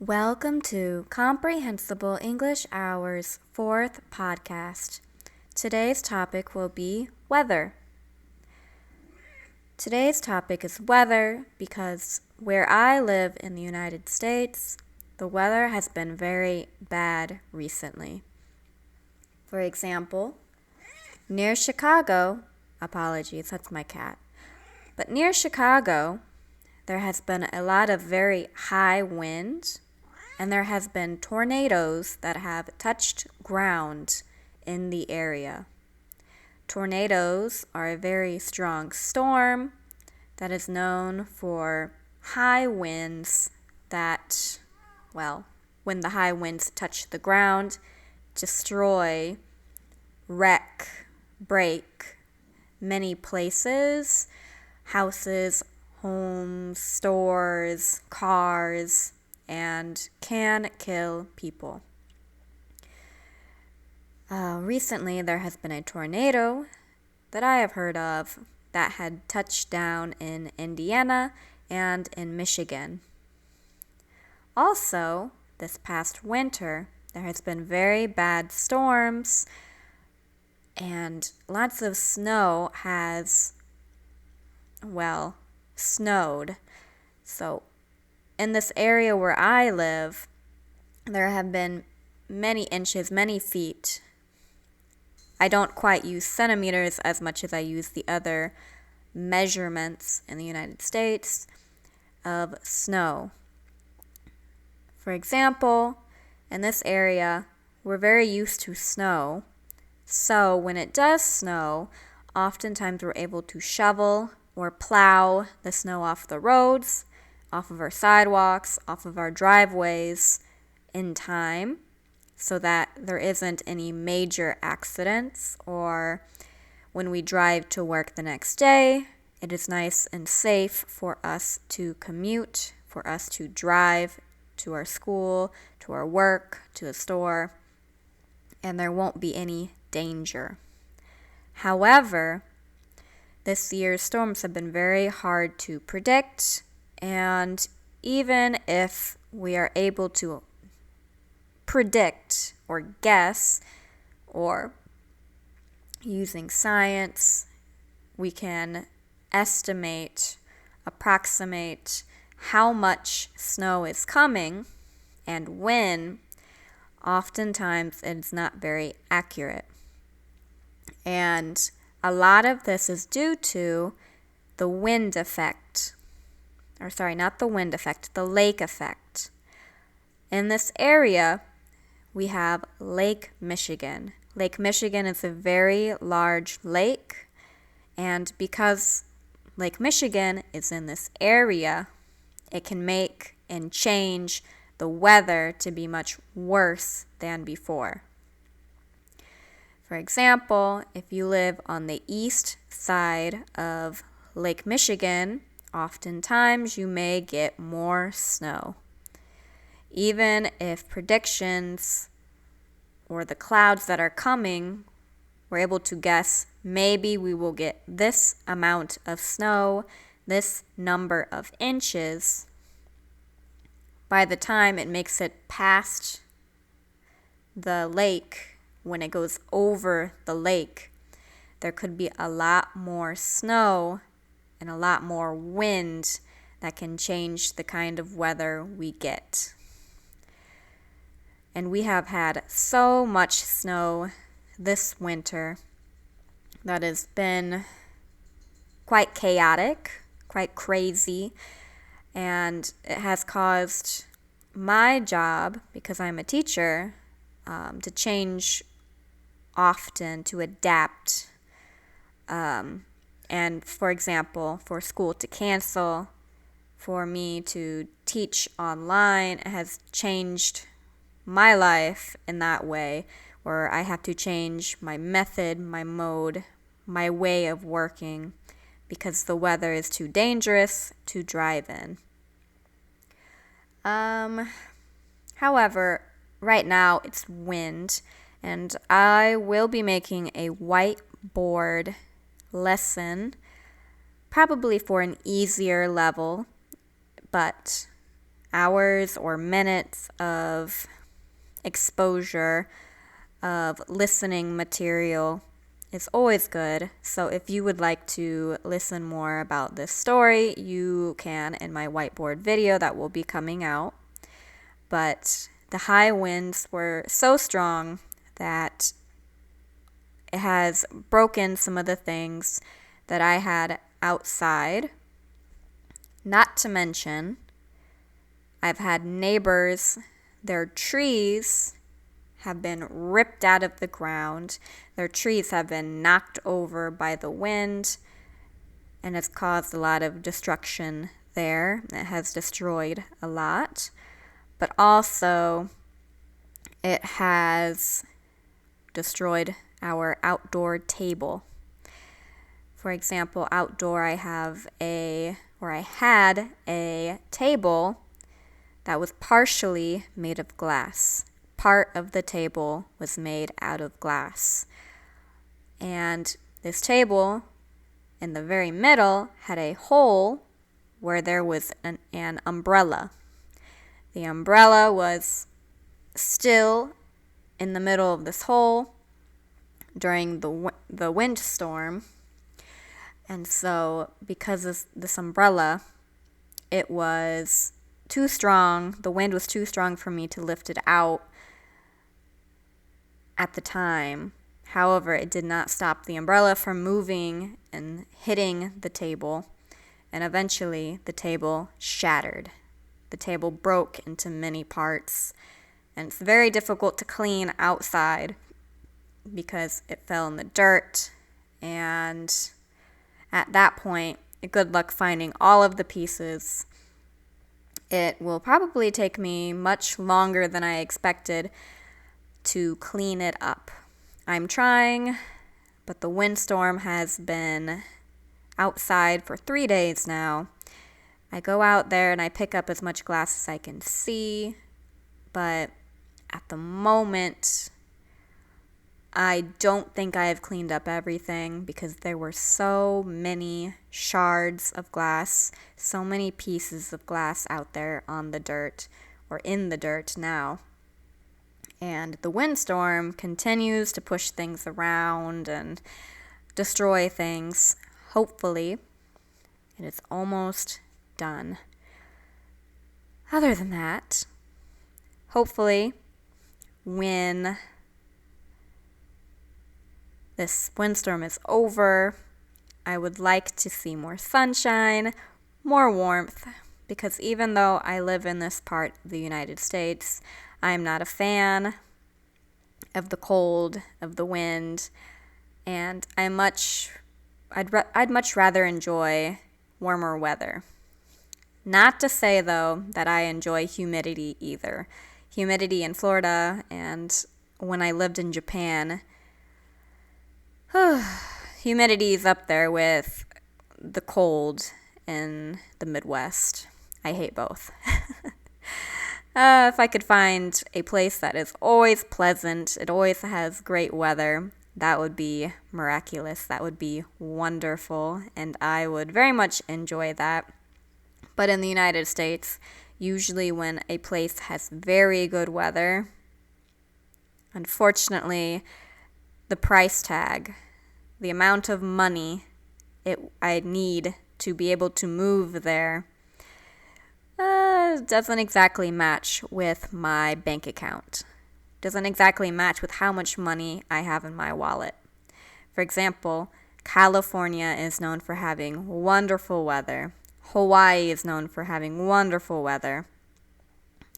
Welcome to Comprehensible English Hour's 4th podcast. Today's topic will be weather. Today's topic is weather because where I live in the United States, the weather has been very bad recently. For example, near Chicago, apologies, that's my cat, but near Chicago, there has been a lot of very high wind, and there has been tornadoes that have touched ground in the area. Tornadoes are a very strong storm that is known for high winds that, when the high winds touch the ground, destroy, wreck, break many places, houses, homes, stores, cars, and can kill people. Recently, there has been a tornado that I have heard of that had touched down in Indiana and in Michigan. Also, this past winter, there has been very bad storms and lots of snow has, snowed. So in this area where I live, there have been many inches, many feet. I don't quite use centimeters as much as I use the other measurements in the United States of snow. For example, in this area, we're very used to snow. So when it does snow, oftentimes we're able to shovel or plow the snow off the roads, off of our sidewalks, off of our driveways in time so that there isn't any major accidents, or when we drive to work the next day, it is nice and safe for us to commute, for us to drive to our school, to our work, to the store, and there won't be any danger. However, this year's storms have been very hard to predict, and even if we are able to predict or guess, or using science, we can estimate, approximate how much snow is coming and when, oftentimes it's not very accurate. And a lot of this is due to the wind effect. Not the wind effect, the lake effect. In this area, we have Lake Michigan. Lake Michigan is a very large lake, and because Lake Michigan is in this area, it can make and change the weather to be much worse than before. For example, if you live on the east side of Lake Michigan, oftentimes you may get more snow. Even if predictions or the clouds that are coming, we're able to guess maybe we will get this amount of snow, this number of inches. By the time it makes it past the lake, when it goes over the lake, there could be a lot more snow and a lot more wind that can change the kind of weather we get. And we have had so much snow this winter that has been quite chaotic, quite crazy, and it has caused my job, because I'm a teacher, to change often, to adapt. And for example, for school to cancel, for me to teach online, it has changed my life in that way, where I have to change my method, my mode, my way of working, because the weather is too dangerous to drive in. However, right now it's wind, and I will be making a whiteboard lesson, probably for an easier level, but hours or minutes of exposure of listening material is always good. So if you would like to listen more about this story, you can in my whiteboard video that will be coming out. But the high winds were so strong that it has broken some of the things that I had outside. Not to mention, I've had neighbors, their trees have been ripped out of the ground. Their trees have been knocked over by the wind, and it's caused a lot of destruction there. It has destroyed a lot. But also, it has destroyed our outdoor table. For example, outdoor I had a table that was partially made of glass. Part of the table was made out of glass. And this table in the very middle had a hole where there was an umbrella. The umbrella was still in the middle of this hole during the windstorm. And so because of this umbrella, it was too strong. The wind was too strong for me to lift it out at the time. However, it did not stop the umbrella from moving and hitting the table. And eventually, the table shattered. The table broke into many parts. And it's very difficult to clean outside because it fell in the dirt. And at that point, good luck finding all of the pieces. It will probably take me much longer than I expected to clean it up. I'm trying, but the windstorm has been outside for 3 days now. I go out there and I pick up as much glass as I can see, but at the moment, I don't think I have cleaned up everything because there were so many shards of glass, so many pieces of glass out there on the dirt or in the dirt now. And the windstorm continues to push things around and destroy things. Hopefully, it is almost done. Other than that, hopefully, when this windstorm is over, I would like to see more sunshine, more warmth, because even though I live in this part of the United States, I'm not a fan of the cold, of the wind, and I'd much rather enjoy warmer weather. Not to say, though, that I enjoy humidity either. Humidity in Florida and when I lived in Japan, humidity is up there with the cold in the Midwest. I hate both. If I could find a place that is always pleasant, it always has great weather, that would be miraculous. That would be wonderful, and I would very much enjoy that. But in the United States, usually when a place has very good weather, unfortunately, the price tag, the amount of money I need to be able to move there, doesn't exactly match with my bank account. Doesn't exactly match with how much money I have in my wallet. For example, California is known for having wonderful weather. Hawaii is known for having wonderful weather.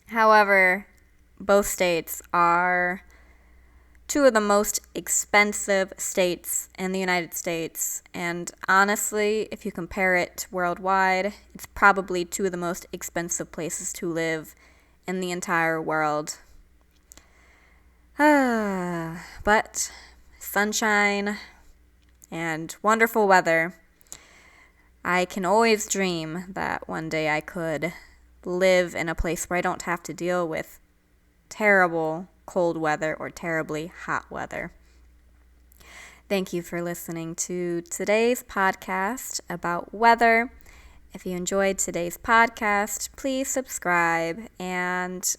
However, both states are two of the most expensive states in the United States, and honestly, if you compare it worldwide, it's probably two of the most expensive places to live in the entire world. But sunshine and wonderful weather. I can always dream that one day I could live in a place where I don't have to deal with terrible cold weather or terribly hot weather. Thank you for listening to today's podcast about weather, If you enjoyed today's podcast, please subscribe and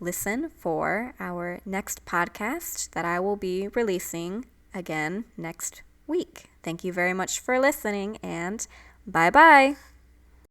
listen for our next podcast that I will be releasing again next week. Thank you very much for listening, and bye-bye.